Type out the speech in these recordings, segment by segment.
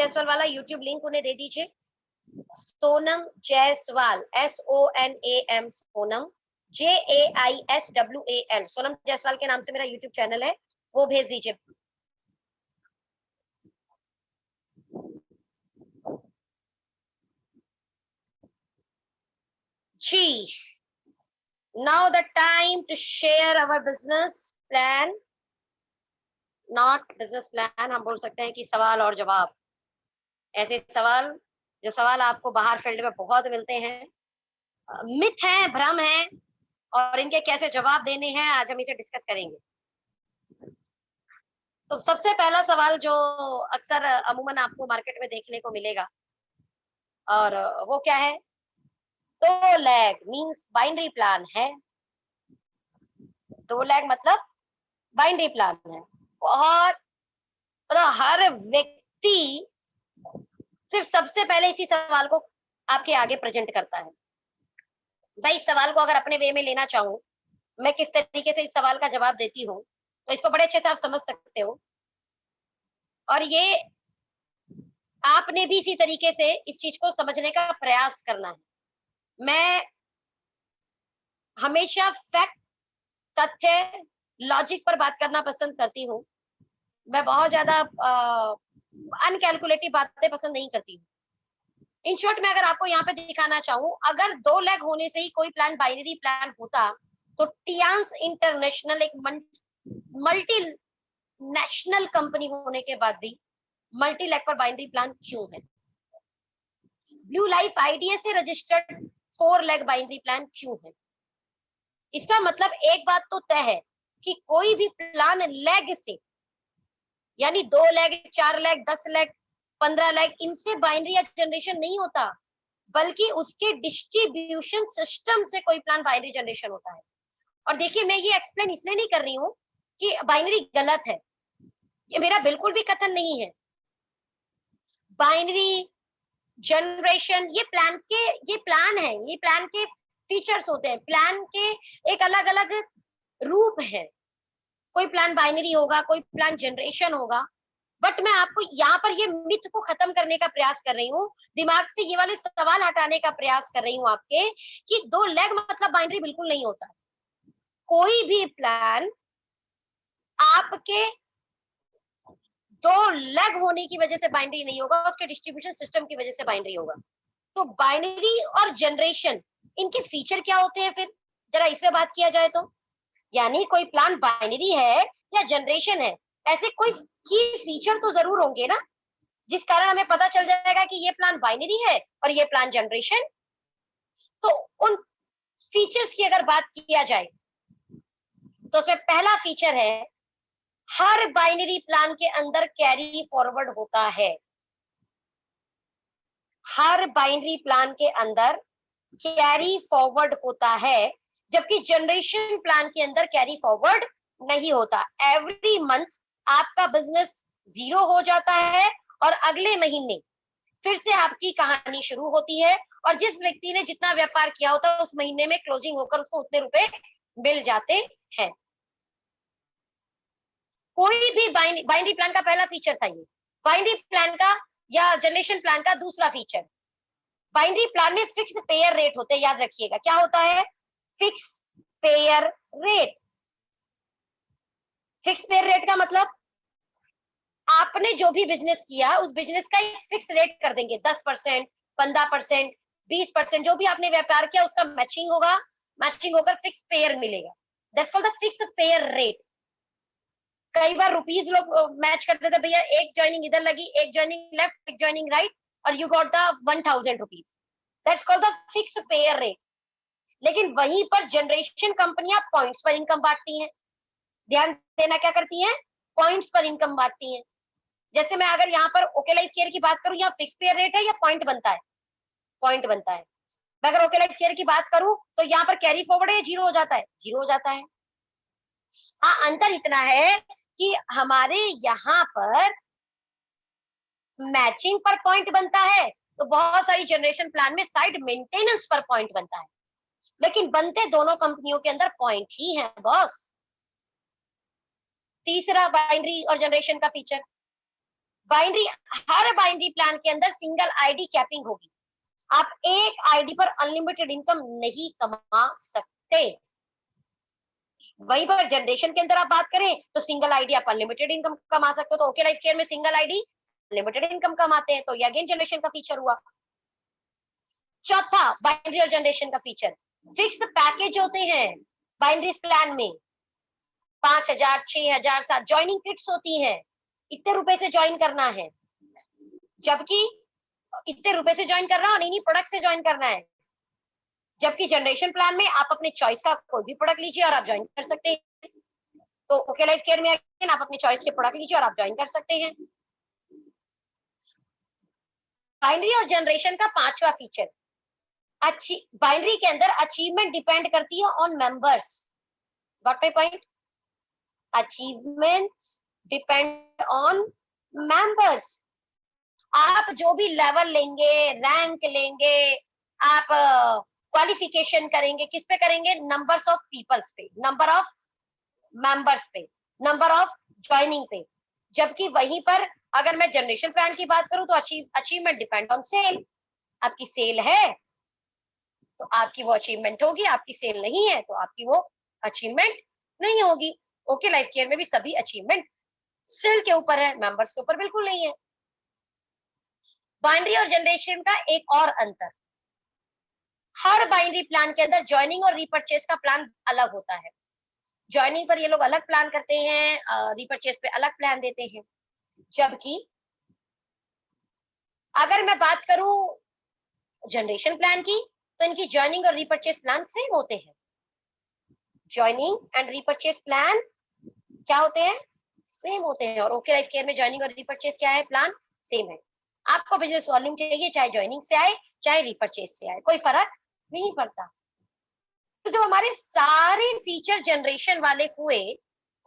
जायसवाल वाला YouTube link उन्हें दे दीजिए। सोनम जायसवाल, SONAM, सोनम JAISWAL, सोनम जायसवाल के नाम से मेरा यूट्यूब चैनल है, वो भेज दीजिए। जी, now the time to share our business plan, not business plan, हम बोल सकते हैं कि सवाल और जवाब। ऐसे सवाल, जो सवाल आपको बाहर फील्ड में बहुत मिलते हैं, मिथ है, भ्रम है, और इनके कैसे जवाब देने हैं, आज हम इसे डिस्कस करेंगे। तो सबसे पहला सवाल जो अक्सर अमूमन आपको मार्केट में देखने को मिलेगा, और वो क्या है? दो लैग मींस बाइनरी प्लान है। दो लैग मतलब बाइनरी प्लान है। बहुत मतलब हर व्यक्ति सिर्फ सबसे पहले इसी सवाल को आपके आगे प्रेजेंट करता है। भाई इस सवाल को अगर अपने वे में लेना चाहूं, मैं किस तरीके से इस सवाल का जवाब देती हूँ, तो इसको बड़े अच्छे से आप समझ सकते हो। और ये आपने भी इसी तरीके से इस चीज को समझने का प्रयास करना है। मैं हमेशा फैक्ट, तथ्य, लॉजिक पर बात करना पसंद करती हूँ। मैं बहुत ज्यादा अनकैलकुलेटिव बातें पसंद नहीं करती हूँ। इन शॉर्ट में अगर आपको यहाँ पे दिखाना चाहूँ, अगर दो लेग होने से ही कोई प्लान बाइनरी प्लान होता, तो टियांस इंटरनेशनल एक मल्टी नेशनल कंपनी होने के बाद भी मल्टी लेग पर बाइनरी प्लान क्यों है? ब्लू लाइफ आईडीएस से रजिस्टर्ड 4 लेग बाइनरी प्लान क्यों है? इसका मतलब एक बात तो तय है कि कोई भी प्लान लेग से, यानी 2 लेग, 4 लेग, 10 लेग, 15 लेग, इनसे बाइनरी या जनरेशन नहीं होता, बल्कि उसके डिस्ट्रीब्यूशन सिस्टम से कोई प्लान बाइनरी जनरेशन होता है। और देखिए, मैं ये एक्सप्लेन इसलिए नहीं कर रही हूँ कि बाइनरी गलत है, ये मेरा बिल्कुल भी कथन नहीं है। बाइनरी जनरेशन ये प्लान है, ये प्लान के फीचर्स होते हैं, प्लान के एक अलग अलग रूप है। कोई प्लान बाइनरी होगा, कोई प्लान जनरेशन होगा, बट मैं आपको यहाँ पर ये मिथ को खत्म करने का प्रयास कर रही हूँ, दिमाग से ये वाले सवाल हटाने का प्रयास कर रही हूँ आपके, कि 2 लेग मतलब बाइनरी बिल्कुल नहीं होता। कोई भी प्लान आपके 2 लेग होने की वजह से बाइनरी नहीं होगा, उसके डिस्ट्रीब्यूशन सिस्टम की वजह से बाइनरी होगा। तो बाइनरी और जनरेशन, इनके फीचर क्या होते हैं फिर, जरा इस पे बात किया जाए तो। यानी कोई प्लान बाइनरी है या जनरेशन है, ऐसे कोई की फीचर तो जरूर होंगे ना, जिस कारण हमें पता चल जाएगा कि ये प्लान बाइनरी है और ये प्लान जनरेशन। तो उन फीचर्स की अगर बात किया जाए, तो उसमें पहला फीचर है, हर बाइनरी प्लान के अंदर कैरी फॉरवर्ड होता है। हर बाइनरी प्लान के अंदर कैरी फॉरवर्ड होता है, जबकि जनरेशन प्लान के अंदर कैरी फॉरवर्ड नहीं होता। एवरी मंथ आपका बिजनेस 0 हो जाता है और अगले महीने फिर से आपकी कहानी शुरू होती है, और जिस व्यक्ति ने जितना व्यापार किया होता है, उस महीने में क्लोजिंग होकर उसको उतने रुपए मिल जाते हैं। कोई भी बाइनरी प्लान का पहला फीचर था ये। बाइनरी प्लान का या जनरेशन प्लान का दूसरा फीचर, बाइनरी प्लान में फिक्स पेयर रेट होते हैं। याद रखिएगा, क्या होता है? Fix pair rate. Fix pair rate का मतलब, आपने जो भी बिजनेस किया, उस बिजनेस का एक फिक्स रेट कर देंगे, 10%, 15%, 20%, जो भी आपने व्यापार किया उसका मैचिंग होगा, मैचिंग होकर फिक्स पेयर मिलेगा। That's called the fix pair rate. कई बार रुपीज लोग मैच करते थे, भैया एक ज्वाइनिंग इधर लगी, एक ज्वाइनिंग लेफ्ट, एक ज्वाइनिंग राइट, और you got the 1000 rupees. That's called the fix pair rate. लेकिन वहीं पर जनरेशन कंपनियां पॉइंट्स पर इनकम बांटती हैं। ध्यान देना, क्या करती हैं? पॉइंट्स पर इनकम बांटती हैं। जैसे मैं अगर यहाँ पर ओके लाइफ केयर की बात करूं, यहाँ फिक्स पेयर रेट है या पॉइंट बनता है? पॉइंट बनता है। मैं अगर ओके लाइफ केयर की बात करूं, तो यहाँ पर कैरी फॉरवर्ड है, 0 हो जाता है? 0 हो जाता है। हाँ, अंतर इतना है कि हमारे यहाँ पर मैचिंग पर पॉइंट बनता है, तो बहुत सारी जनरेशन प्लान में साइड मेंटेनेंस पर पॉइंट बनता है, लेकिन बनते दोनों कंपनियों के अंदर पॉइंट ही है बॉस। तीसरा बाइनरी और जनरेशन का फीचर, बाइनरी, हर बाइनरी प्लान के अंदर सिंगल आईडी कैपिंग होगी। आप एक आईडी पर अनलिमिटेड इनकम नहीं कमा सकते। वहीं पर जनरेशन के अंदर आप बात करें तो सिंगल आईडी आप अनलिमिटेड इनकम कमा सकते हो। तो ओके लाइफ केयर में सिंगल आईडी लिमिटेड इनकम कमाते हैं, तो ये अगेन जनरेशन का फीचर हुआ। चौथा बाइनरी और जनरेशन का फीचर, फिक्स पैकेज होते हैं बाइनरी प्लान में। 5,000, 6,000, 7 ज्वाइनिंग किट्स होती हैं, इतने रुपए से ज्वाइन करना है, जबकि इतने रुपए से ज्वाइन करना और इन्हीं प्रोडक्ट से ज्वाइन करना है। जबकि जनरेशन प्लान में आप अपने चॉइस का कोई भी प्रोडक्ट लीजिए और आप ज्वाइन कर सकते हैं। तो ओके लाइफ केयर में अगेन आप अपने चॉइस के प्रोडक्ट लीजिए और आप ज्वाइन कर सकते हैं। बाइनरी और जनरेशन का पांचवा फीचर, अच्छी बाइनरी के अंदर अचीवमेंट डिपेंड करती है on members. Got my point? Achievements depend on members. आप जो भी लेवल लेंगे, रैंक लेंगे, आप क्वालिफिकेशन करेंगे, किस पे करेंगे? नंबर्स ऑफ पीपल्स पे, नंबर ऑफ मेंबर्स पे, नंबर ऑफ ज्वाइनिंग पे। जबकि वहीं पर अगर मैं जनरेशन प्लान की बात करूं तो अचीवमेंट डिपेंड ऑन सेल। आपकी सेल है तो आपकी वो अचीवमेंट होगी, आपकी सेल नहीं है तो आपकी वो अचीवमेंट नहीं होगी। ओके लाइफ केयर में भी सभी अचीवमेंट सेल के ऊपर है, मेंबर्स के ऊपर बिल्कुल नहीं है। बाइनरी और जनरेशन का एक और अंतर, हर बाइनरी प्लान के अंदर ज्वाइनिंग और रीपरचेज का प्लान अलग होता है। ज्वाइनिंग पर ये लोग अलग प्लान करते हैं, रीपरचेज पे अलग प्लान देते हैं। जबकि अगर मैं बात करूं जनरेशन प्लान की तो इनकी ज्वाइनिंग और रीपरचेज प्लान सेम होते हैं। ज्वाइनिंग एंड रीपरचेज प्लान क्या होते हैं? सेम होते हैं। और ओके लाइफ केयर में ज्वाइनिंग और रीपरचेज क्या है? प्लान सेम है। आपको बिजनेस वॉल्यूम चाहिए, चाहे ज्वाइनिंग से आए चाहे रीपरचेज से आए, कोई फर्क नहीं पड़ता। तो जब हमारे सारे फीचर जनरेशन वाले हुए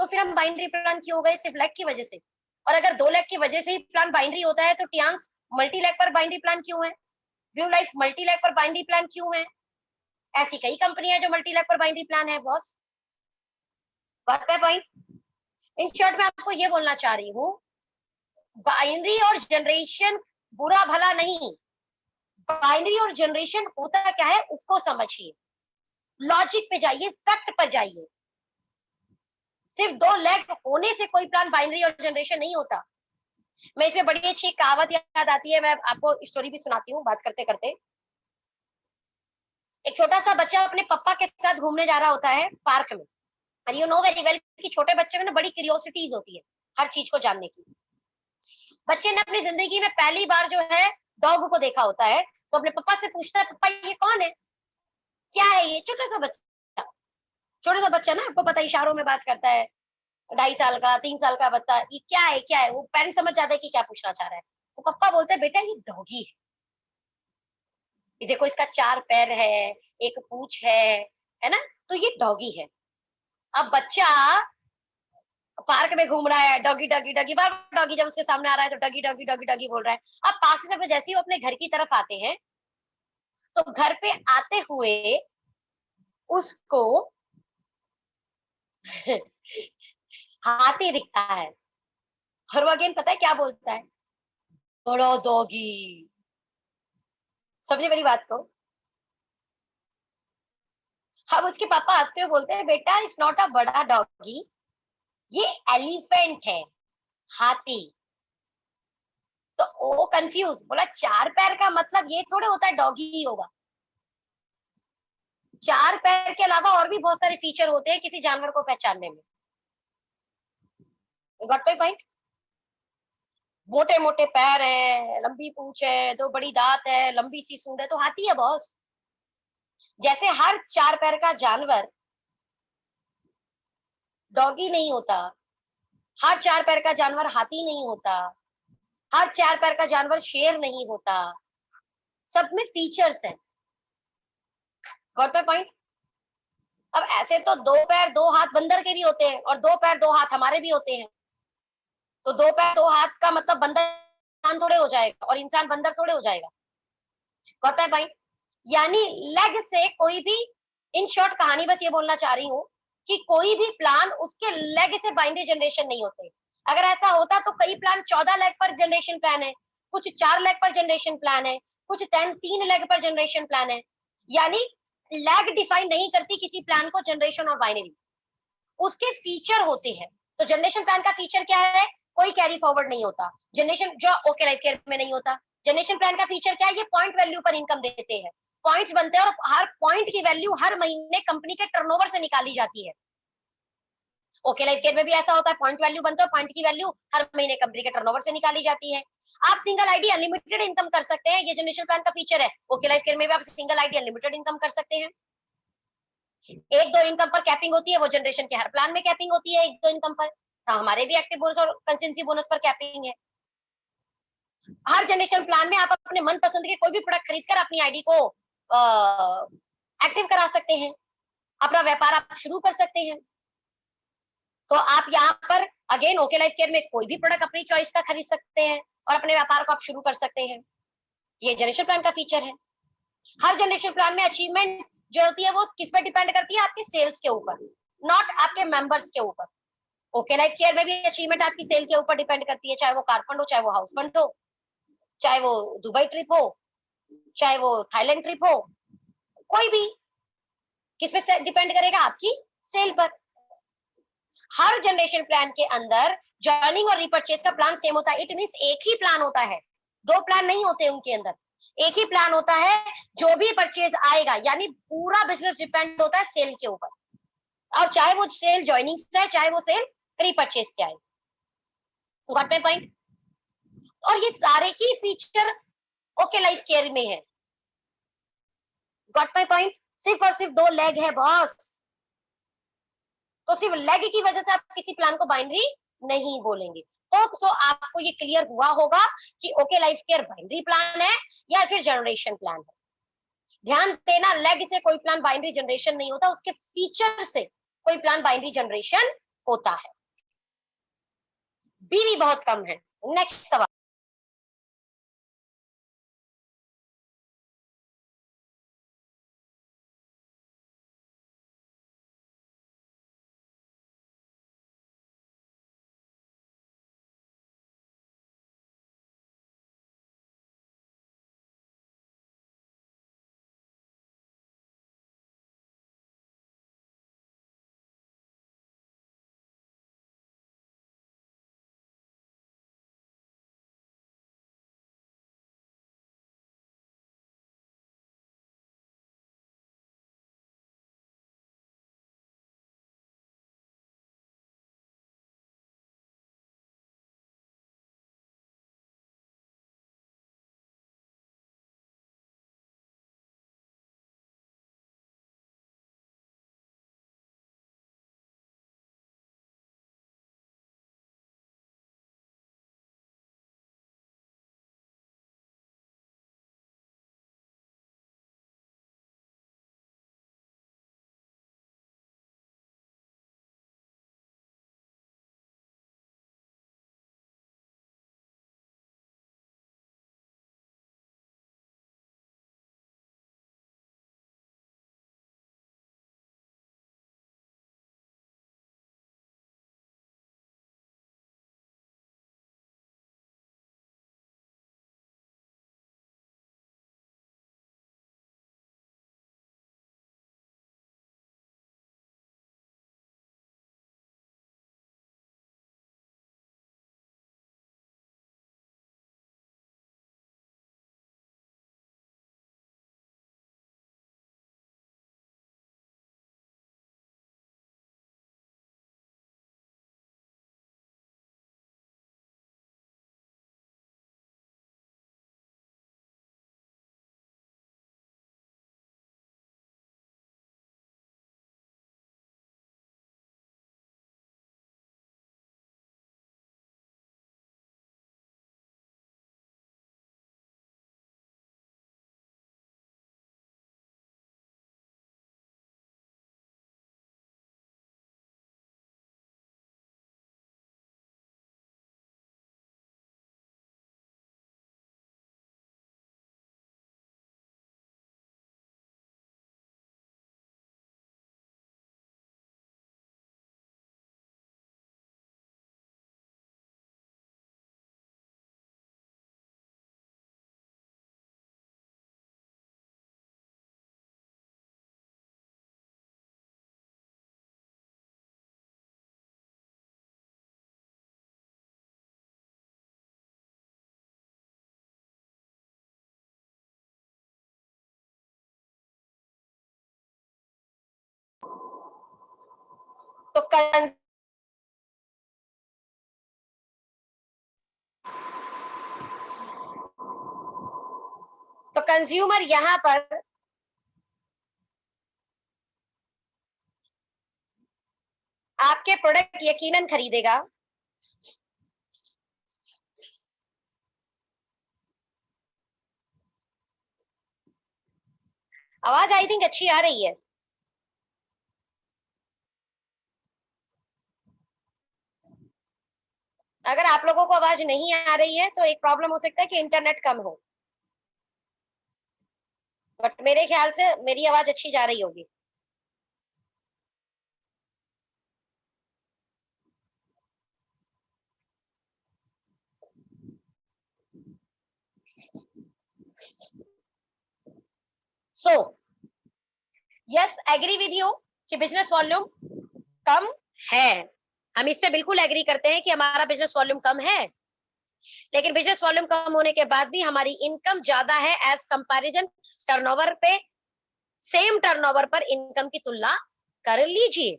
तो फिर हम बाइनरी प्लान क्यों हो गए? सिर्फ लैग की वजह से। और अगर 2 लैग की वजह से ही प्लान बाइनरी होता है तो टियांस मल्टी लैग पर बाइनरी प्लान क्यों है? ब्लू लाइफ मल्टी लैग पर बाइनरी प्लान क्यों है? ऐसी कई कंपनियां जो मल्टी लैग पर बाइनरी प्लान है boss. Got my point? In short मैं आपको ये बोलना चाह रही हूँ, बाइनरी और जनरेशन बुरा भला नहीं, बाइनरी और जनरेशन होता क्या है उसको समझिए, लॉजिक पे जाइए, फैक्ट पर जाइए। सिर्फ 2 लैग होने से कोई प्लान बाइनरी और जनरेशन नहीं होता। मैं इसमें बड़ी अच्छी कहावत याद आती है, मैं आपको स्टोरी भी सुनाती हूँ बात करते करते। एक छोटा सा बच्चा अपने पापा के साथ घूमने जा रहा होता है पार्क में। और यू नो वेरी वेल कि छोटे बच्चे में ना बड़ी क्यूरियोसिटीज होती है हर चीज को जानने की। बच्चे ने अपनी जिंदगी में पहली बार जो है डॉग को देखा होता है, तो अपने पापा से पूछता है, पापा ये कौन है, क्या है ये? छोटा सा बच्चा, छोटा सा बच्चा ना, आपको पता है इशारों में बात करता है, 2.5 साल का, 3 साल का बच्चा, ये क्या है क्या है? वो पेरेंट समझ जाता है कि क्या पूछना चाह रहा है। तो पापा बोलते हैं, बेटा ये डॉगी है, ये देखो इसका 4 पैर है, एक पूंछ है ना, तो ये डॉगी है। अब बच्चा पार्क में घूम रहा है, डॉगी डॉगी डॉगी, बार डॉगी जब उसके सामने आ रहा है तो डॉगी डॉगी डॉगी डॉगी बोल रहा है। अब पार्क से जब जैसे ही वो अपने घर की तरफ आते हैं तो घर पे आते हुए उसको हाथी दिखता है, और वो अगेन पता है क्या बोलता है? बड़ा डॉगी। समझे मेरी बात को? अब उसके पापा हंसते हुए बोलते हैं, बेटा इट्स नॉट अ बड़ा डॉगी, ये एलिफेंट है, हाथी। तो वो कंफ्यूज, बोला 4 पैर का मतलब ये थोड़े होता है डॉगी ही होगा। 4 पैर के अलावा और भी बहुत सारे फीचर होते हैं किसी जानवर को पहचानने में। Got my point? मोटे मोटे पैर है, लंबी पूंछ है, 2 बड़ी दांत है, लंबी सी सूंड है, तो हाथी है बॉस। जैसे हर 4 पैर का जानवर डॉगी नहीं होता, हर 4 पैर का जानवर हाथी नहीं होता, हर 4 पैर का जानवर शेर नहीं होता, सब में फीचर्स हैं। Got my point? अब ऐसे तो 2 पैर 2 हाथ बंदर के भी होते हैं और 2 पैर 2 हाथ हमारे भी होते हैं। तो 2 पैर 2 हाथ का मतलब बंदर इंसान थोड़े हो जाएगा और इंसान बंदर थोड़े हो जाएगा। Got my point? यानी लेग से कोई भी, इन शॉर्ट कहानी बस ये बोलना चाह रही हूँ कि कोई भी प्लान उसके लेग से बाइनरी जनरेशन नहीं होते। अगर ऐसा होता तो कई प्लान 14 लेग पर जनरेशन प्लान है, कुछ 4 लेग पर जनरेशन प्लान है, कुछ 3 लेग पर जनरेशन प्लान है। यानी लेग डिफाइन नहीं करती किसी प्लान को जनरेशन और बाइनरी, उसके फीचर होते हैं। तो जनरेशन प्लान का फीचर क्या है? कोई कैरी फॉरवर्ड नहीं होता जनरेशन, जो ओके लाइफ केयर में नहीं होता। जनरेशन प्लान का फीचर क्या है? ये पॉइंट वैल्यू पर इनकम देते हैं, पॉइंट्स बनते हैं और हर पॉइंट की वैल्यू हर महीने कंपनी के टर्नओवर से निकाली जाती है। ओके लाइफ केयर में भी ऐसा होता है, पॉइंट वैल्यू बनते हैं, पॉइंट की वैल्यू हर महीने कंपनी के टर्नओवर से निकाली जाती है। आप सिंगल आईडी अनलिमिटेड इनकम कर सकते हैं, ये जनरेशन प्लान का फीचर है। ओके लाइफ केयर में भी आप सिंगल आईडी अनलिमिटेड इनकम कर सकते हैं। एक दो इनकम पर कैपिंग होती है, वो जनरेशन के हर प्लान में कैपिंग होती है एक दो इनकम पर। हमारे भी एक्टिव बोनस और कंसिस्टेंसी बोनस पर कैपिंग है। हर जनरेशन प्लान में आप अपने मनपसंद के कोई भी प्रोडक्ट खरीदकर अपनी आईडी को एक्टिव करा सकते हैं, अपना व्यापार आप शुरू कर सकते हैं। तो आप यहाँ पर अगेन ओके लाइफ केयर में कोई भी प्रोडक्ट अपनी चॉइस का खरीद सकते हैं और अपने व्यापार को आप शुरू कर सकते हैं। ये जनरेशन प्लान का फीचर है। हर जनरेशन प्लान में अचीवमेंट जो होती है वो किस पे डिपेंड करती है? आपके सेल्स के ऊपर, नॉट आपके मेंबर्स के ऊपर। ओके लाइफ केयर में भी अचीवमेंट आपकी सेल के ऊपर डिपेंड करती है, चाहे वो कार फंड हो, चाहे वो हाउस फंड हो, चाहे वो दुबई ट्रिप हो, चाहे वो थाईलैंड ट्रिप हो, कोई भी किस पे डिपेंड करेगा? आपकी सेल पर। हर जनरेशन प्लान के अंदर जॉइनिंग और रिपर्चेज का प्लान सेम होता है। इट मींस एक ही प्लान होता है, दो प्लान नहीं होते उनके अंदर, एक ही प्लान होता है। जो भी परचेज आएगा, यानी पूरा बिजनेस डिपेंड होता है सेल के ऊपर, और चाहे वो सेल ज्वाइनिंग से है, चाहे वो सेल रिपर्चेज से आए। Got my point? और ये सारे ही फीचर ओके लाइफ केयर में है। Got my point? सिर्फ और सिर्फ दो लेग है बॉस, तो सिर्फ लेग की वजह से आप किसी प्लान को बाइनरी नहीं बोलेंगे। होप सो आपको ये क्लियर हुआ होगा कि okay Life care binary plan है या फिर जनरेशन प्लान है। ध्यान देना, लेग से कोई प्लान बाइनरी जनरेशन नहीं होता, उसके फीचर से कोई प्लान बाइनरी जनरेशन होता है। बी भी बहुत कम है। नेक्स्ट सवाल। तो कंज्यूमर यहां पर आपके प्रोडक्ट यकीनन खरीदेगा। आवाज आई थिंक अच्छी आ रही है। अगर आप लोगों को आवाज नहीं आ रही है तो एक प्रॉब्लम हो सकता है कि इंटरनेट कम हो, बट मेरे ख्याल से मेरी आवाज अच्छी जा रही होगी। So yes, agree with you कि बिजनेस वॉल्यूम कम है। हम इससे बिल्कुल एग्री करते हैं कि हमारा बिजनेस वॉल्यूम कम है, लेकिन बिजनेस वॉल्यूम कम होने के बाद भी हमारी इनकम ज्यादा है एज कंपैरिजन टर्नओवर पे। सेम टर्नओवर पर इनकम की तुलना कर लीजिए,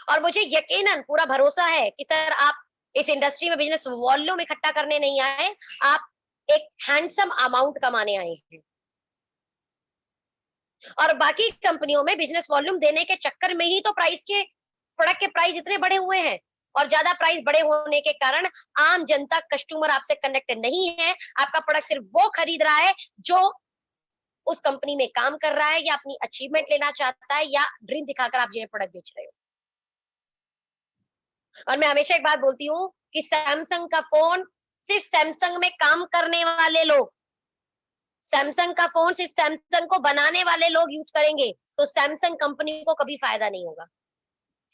और मुझे यकीनन पूरा भरोसा है कि सर आप इस इंडस्ट्री में बिजनेस वॉल्यूम इकट्ठा करने नहीं आए, आप एक हैंडसम अमाउंट कमाने आए हैं। और बाकी कंपनियों में बिजनेस वॉल्यूम देने के चक्कर में ही तो प्राइस के प्रोडक्ट के प्राइस इतने बड़े हुए हैं, और ज्यादा प्राइस बड़े होने के कारण आम जनता कस्टमर आपसे कनेक्ट नहीं है। आपका प्रोडक्ट सिर्फ वो खरीद रहा है जो उस कंपनी में काम कर रहा है, या अपनी अचीवमेंट लेना चाहता है, या ड्रीम दिखाकर आप जिन्हें प्रोडक्ट बेच रहे हो। और मैं हमेशा एक बात बोलती हूँ कि सैमसंग का फोन सिर्फ सैमसंग में काम करने वाले लोग, सैमसंग का फोन सिर्फ सैमसंग को बनाने वाले लोग यूज करेंगे, तो सैमसंग कंपनी को कभी फायदा नहीं होगा।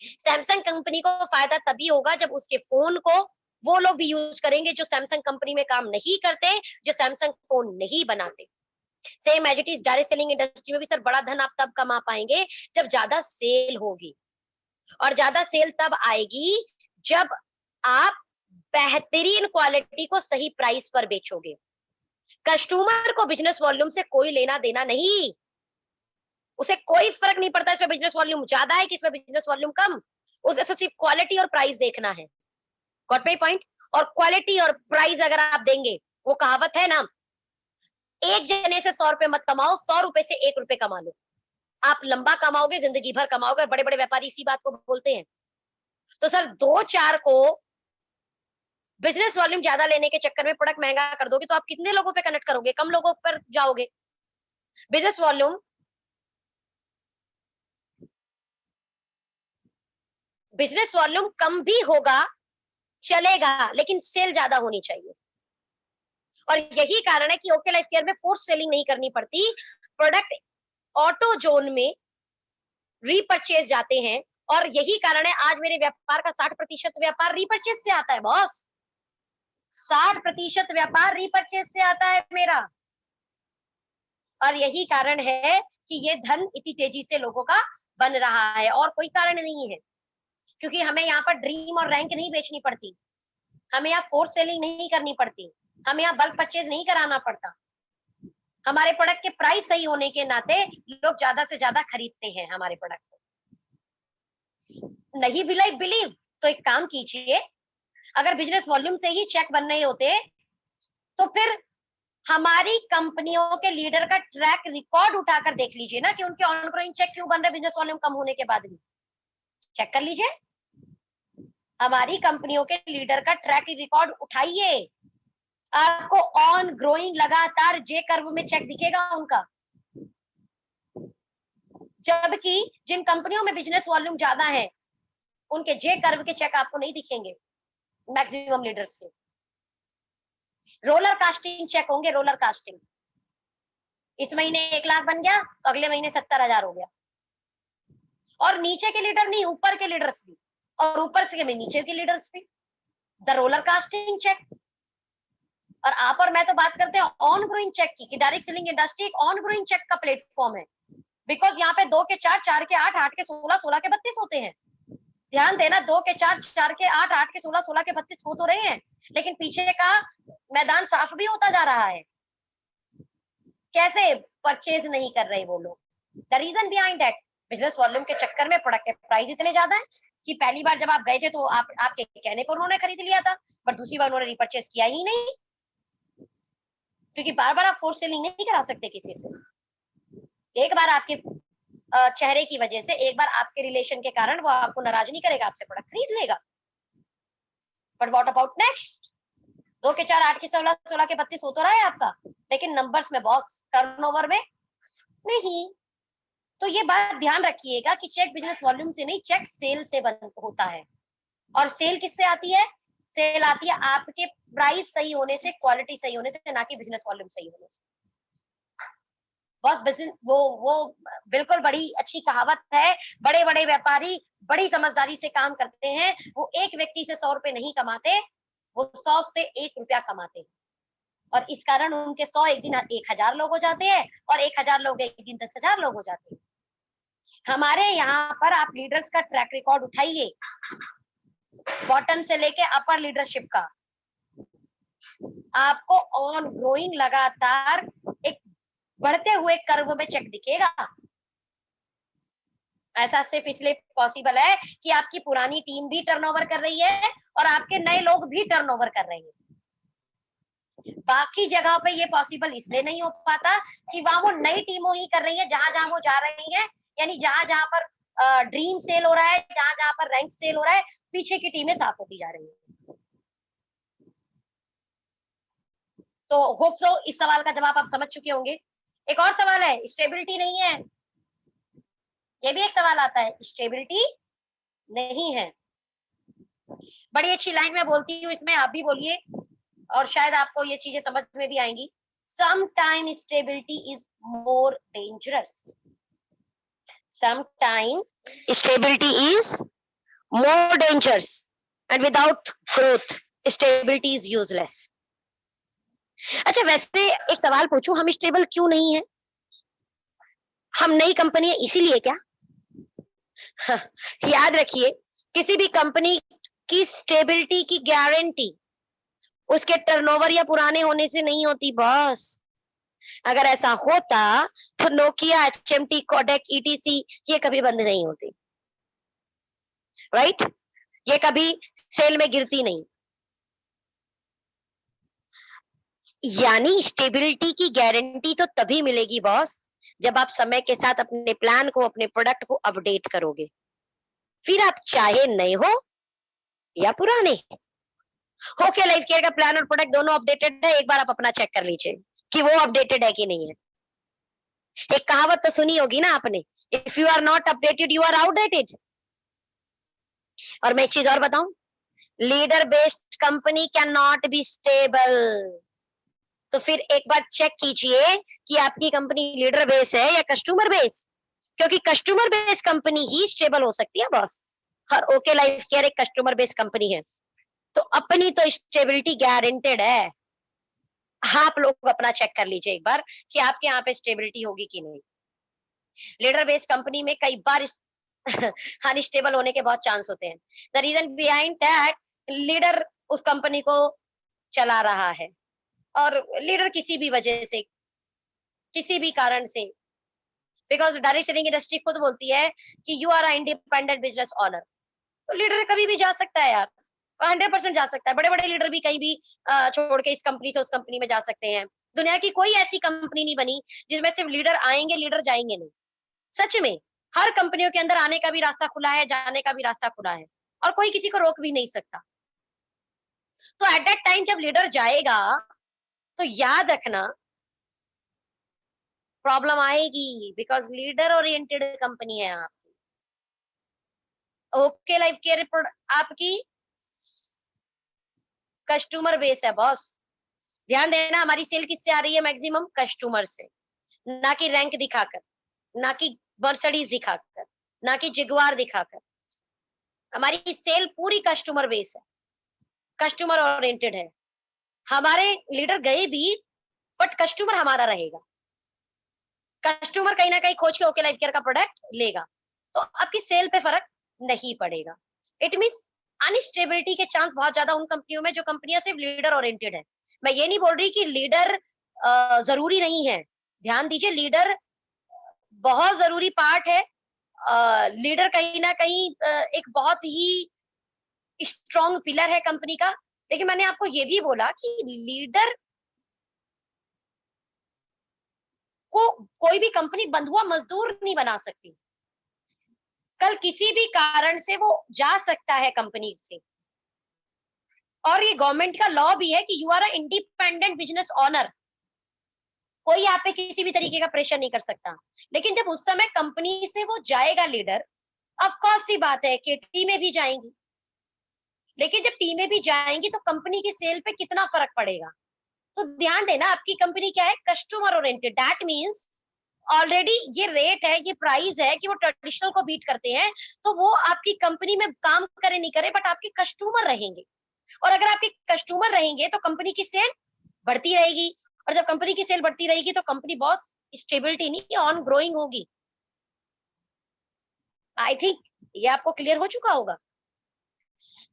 सैमसंग कंपनी को फायदा तभी होगा जब उसके फोन को वो लोग भी यूज करेंगे जो सैमसंग कंपनी में काम नहीं करते, जो सैमसंग फोन नहीं बनाते। Same as it is direct selling industry में भी सर बड़ा धन आप तब कमा पाएंगे जब ज्यादा सेल होगी, और ज्यादा सेल तब आएगी जब आप बेहतरीन क्वालिटी को सही प्राइस पर बेचोगे। कस्टमर को बिजनेस वॉल्यूम से कोई लेना देना नहीं, उसे कोई फर्क नहीं पड़ता इसमें बिजनेस वॉल्यूम ज्यादा है कि इसमें बिजनेस वॉल्यूम कम, उसे सिर्फ क्वालिटी और प्राइस देखना है। Got my point? और क्वालिटी और प्राइस अगर आप देंगे, वो कहावत है ना, एक जने से 100 रुपए मत कमाओ, 100 रुपए से 1 रुपए कमा लो। आप लंबा कमाओगे, जिंदगी भर कमाओगे। बड़े बड़े व्यापारी इसी बात को बोलते हैं। तो सर 2-4 को बिजनेस वॉल्यूम ज्यादा लेने के चक्कर में प्रोडक्ट महंगा कर दोगे तो आप कितने लोगों पे कनेक्ट करोगे? कम लोगों पर जाओगे। बिजनेस वॉल्यूम कम भी होगा, चलेगा, लेकिन सेल ज्यादा होनी चाहिए। और यही कारण है कि ओके लाइफ केयर में फोर्स सेलिंग नहीं करनी पड़ती। प्रोडक्ट ऑटो जोन में रीपरचेज जाते हैं, और यही कारण है आज मेरे व्यापार का 60% व्यापार रीपरचेज से आता है बॉस। 60% व्यापार रीपरचेज से आता है मेरा, और यही कारण है कि ये धन इतनी तेजी से लोगों का बन रहा है, और कोई कारण नहीं है। क्योंकि हमें यहाँ पर ड्रीम और रैंक नहीं बेचनी पड़ती, हमें यहाँ फोर्स सेलिंग नहीं करनी पड़ती, हमें यहाँ बल्क परचेज नहीं कराना पड़ता। हमारे प्रोडक्ट के प्राइस सही होने के नाते लोग ज्यादा से ज्यादा खरीदते हैं हमारे प्रोडक्ट को। नहीं बिलीव तो एक काम कीजिए, अगर बिजनेस वॉल्यूम से ही चेक बन रहे होते तो फिर हमारी कंपनियों के लीडर का ट्रैक रिकॉर्ड उठाकर देख लीजिए ना, कि उनके ऑनगोइंग चेक क्यों बन रहे बिजनेस वॉल्यूम कम होने के बाद भी। चेक कर लीजिए, हमारी कंपनियों के लीडर का ट्रैक रिकॉर्ड उठाइए, आपको ऑन ग्रोइंग लगातार जे कर्व में चेक दिखेगा उनका। जबकि जिन कंपनियों में बिजनेस वॉल्यूम ज्यादा है उनके जे कर्व के चेक आपको नहीं दिखेंगे, मैक्सिमम लीडर्स के। रोलर कास्टिंग चेक होंगे, रोलर कास्टिंग। इस महीने 1 लाख बन गया तो अगले महीने 70,000 हो गया। और नीचे के लीडर नहीं, ऊपर के लीडर्स भी, और ऊपर से नीचे के लीडर्स भी। The roller casting check. और आप और मैं तो बात करते हैं ऑन ग्रोइंग चेक की, डायरेक्ट सेलिंग इंडस्ट्री एक ऑन ग्रोइंग चेक का प्लेटफॉर्म है। बिकॉज यहाँ पे 2 के 4, 4 के 8, 8 के 16, 16 के 32 होते हैं। ध्यान देना, 2 के 4, 4 के 8, 8 के 16, 16 के 32 हो तो रहे हैं, लेकिन पीछे का मैदान साफ भी होता जा रहा है। कैसे परचेज नहीं कर रहे वो लोग? The reason behind that, business volume के चक्कर में प्रोडक्ट के प्राइस इतने ज्यादा है कि पहली बार जब आप गए थे तो आपके कहने पर उन्होंने खरीद लिया था, पर दूसरी बार उन्होंने रिपर्चेस किया ही नहीं, क्योंकि बार बार आप फोर्स सेलिंग नहीं करा सकते किसी से। एक बार आपके चेहरे की वजह से, एक बार आपके रिलेशन के कारण वो आपको नाराज नहीं करेगा, आपसे प्रोडक्ट खरीद लेगा। But what about next? 2 के 4, 8 के 16, 16 के 32 हो तो रहा है आपका, लेकिन नंबर्स में बॉस, टर्नओवर में नहीं। तो ये बात ध्यान रखिएगा कि चेक बिजनेस वॉल्यूम से नहीं, चेक सेल से बन होता है। और सेल किससे आती है? सेल आती है आपके प्राइस सही होने से, क्वालिटी सही होने से, ना कि बिजनेस वॉल्यूम सही होने से। बस बिजनेस वो बिल्कुल बड़ी अच्छी कहावत है, बड़े बड़े व्यापारी बड़ी समझदारी से काम करते हैं। वो एक व्यक्ति से 100 रुपए नहीं कमाते, वो 100 से 1 रुपया कमाते हैं, और इस कारण उनके 100 एक दिन 1000 लोग हो जाते हैं, और 1000 लोग एक दिन 10,000 लोग हो जाते हैं। हमारे यहाँ पर आप लीडर्स का ट्रैक रिकॉर्ड उठाइए, बॉटम से लेके अपर लीडरशिप का, आपको ऑन ग्रोइंग लगातार एक बढ़ते हुए कर्व में चेक दिखेगा। ऐसा सिर्फ इसलिए पॉसिबल है कि आपकी पुरानी टीम भी टर्नओवर कर रही है और आपके नए लोग भी टर्नओवर कर रहे हैं। बाकी जगह पे ये पॉसिबल इसलिए नहीं हो पाता कि वहां वो नई टीमों ही कर रही है, जहां जहां वो जा रही है, यानी जहां जहां पर ड्रीम सेल हो रहा है, जहां जहां पर रैंक सेल हो रहा है, पीछे की टीमें साफ होती जा रही है। तो होप सो इस सवाल का जवाब आप समझ चुके होंगे। एक और सवाल है, स्टेबिलिटी नहीं है, ये भी एक सवाल आता है, स्टेबिलिटी नहीं है। बड़ी अच्छी लाइन में बोलती हूँ, इसमें आप भी बोलिए और शायद आपको ये चीजें समझ में भी आएंगी। Sometimes stability is more dangerous. Sometimes stability is more dangerous, and without growth, stability is useless. अच्छा, वैसे एक सवाल पूछूं, हम स्टेबल क्यों नहीं है? हम नई कंपनी है इसीलिए क्या? याद रखिए, किसी भी कंपनी की स्टेबिलिटी की गारंटी उसके टर्नओवर या पुराने होने से नहीं होती बॉस। अगर ऐसा होता तो नोकिया, एचएमटी, कोडेक, ईटीसी ये कभी बंद नहीं होती, राइट? ये कभी सेल में गिरती नहीं। यानी स्टेबिलिटी की गारंटी तो तभी मिलेगी बॉस जब आप समय के साथ अपने प्लान को, अपने प्रोडक्ट को अपडेट करोगे। फिर आप चाहे नए हो या पुराने। ओके लाइफ केयर का प्लान और प्रोडक्ट दोनों अपडेटेड है, एक बार आप अपना चेक कर लीजिए कि वो अपडेटेड है कि नहीं है। एक कहावत तो सुनी होगी ना आपने, if you are not updated you are outdated. और मैं एक चीज और बताऊं, leader based company can not be stable. तो फिर एक बार चेक कीजिए कि आपकी कंपनी लीडर बेस है या कस्टमर बेस, क्योंकि कस्टमर बेस कंपनी ही स्टेबल हो सकती है बॉस। और ओके लाइफ केयर एक कस्टमर बेस कंपनी है, तो अपनी तो स्टेबिलिटी गारंटेड है। आप लोग अपना चेक कर लीजिए एक बार कि आपके यहाँ पे स्टेबिलिटी होगी कि नहीं। लीडर बेस्ड कंपनी में कई बार अनस्टेबल होने के बहुत चांस होते हैं। The reason behind that, leader उस कंपनी को चला रहा है और लीडर किसी भी वजह से, किसी भी कारण से, बिकॉज डायरेक्ट सेलिंग इंडस्ट्री खुद बोलती है कि you are independent business owner, तो लीडर कभी भी जा सकता है यार, 100% जा सकता है। बड़े बड़े लीडर भी कहीं भी छोड़ के इस कंपनी से उस कंपनी में जा सकते हैं। दुनिया की कोई ऐसी कंपनी नहीं बनी जिसमें सिर्फ लीडर आएंगे लीडर जाएंगे नहीं। सच में हर कंपनियों के अंदर आने का भी रास्ता खुला है, जाने का भी रास्ता खुला है, और कोई किसी को रोक भी नहीं सकता। तो एट दैट टाइम जब लीडर जाएगा तो याद रखना प्रॉब्लम आएगी, बिकॉज लीडर ओरिएंटेड कंपनी है आपकी। ओके लाइफ केयर आपकी कस्टमर बेस है बॉस। ध्यान देना, हमारी सेल किससे आ रही है? मैक्सिमम कस्टमर से, ना कि रैंक दिखाकर, ना कि मर्सिडीज दिखाकर, ना कि जिगवार दिखाकर। हमारी सेल पूरी कस्टमर बेस है, कस्टमर ओरिएंटेड है। हमारे लीडर गए भी बट कस्टमर हमारा रहेगा। कस्टमर कहीं ना कहीं खोज के ओके लाइफ केयर का प्रोडक्ट लेगा, तो आपकी सेल पे फर्क नहीं पड़ेगा। इट मींस अनस्टेबिलिटी के चांस बहुत ज्यादा उन कंपनियों में जो कंपनियां सिर्फ लीडर ओरिएंटेड है। मैं ये नहीं बोल रही कि लीडर जरूरी नहीं है, ध्यान दीजिए, लीडर बहुत जरूरी पार्ट है लीडर कहीं ना कहीं एक बहुत ही स्ट्रॉन्ग पिलर है कंपनी का, लेकिन मैंने आपको ये भी बोला कि लीडर को कोई भी कंपनी बंधुआ मजदूर नहीं बना सकती। कल किसी भी कारण से वो जा सकता है कंपनी से, और ये गवर्नमेंट का लॉ भी है कि you are a independent business owner, कोई आप पे किसी भी तरीके का प्रेशर नहीं कर सकता। लेकिन जब उस समय कंपनी से वो जाएगा लीडर, ऑफ कोर्स सी बात है कि टीमें भी जाएंगी, लेकिन जब टीमें भी जाएंगी तो कंपनी की सेल पे कितना फर्क पड़ेगा। तो ध्यान देना, आपकी कंपनी क्या है, customer oriented. That means already ये रेट है, ये प्राइस है कि वो ट्रेडिशनल को बीट करते हैं, तो वो आपकी कंपनी में काम करे नहीं करे बट आपके कस्टमर रहेंगे। और अगर आपके कस्टमर रहेंगे तो कंपनी की सेल बढ़ती रहेगी, और जब कंपनी की सेल बढ़ती रहेगी तो कंपनी बहुत स्टेबिलिटी नहीं, ऑन ग्रोइंग होगी। आई थिंक ये आपको क्लियर हो चुका होगा।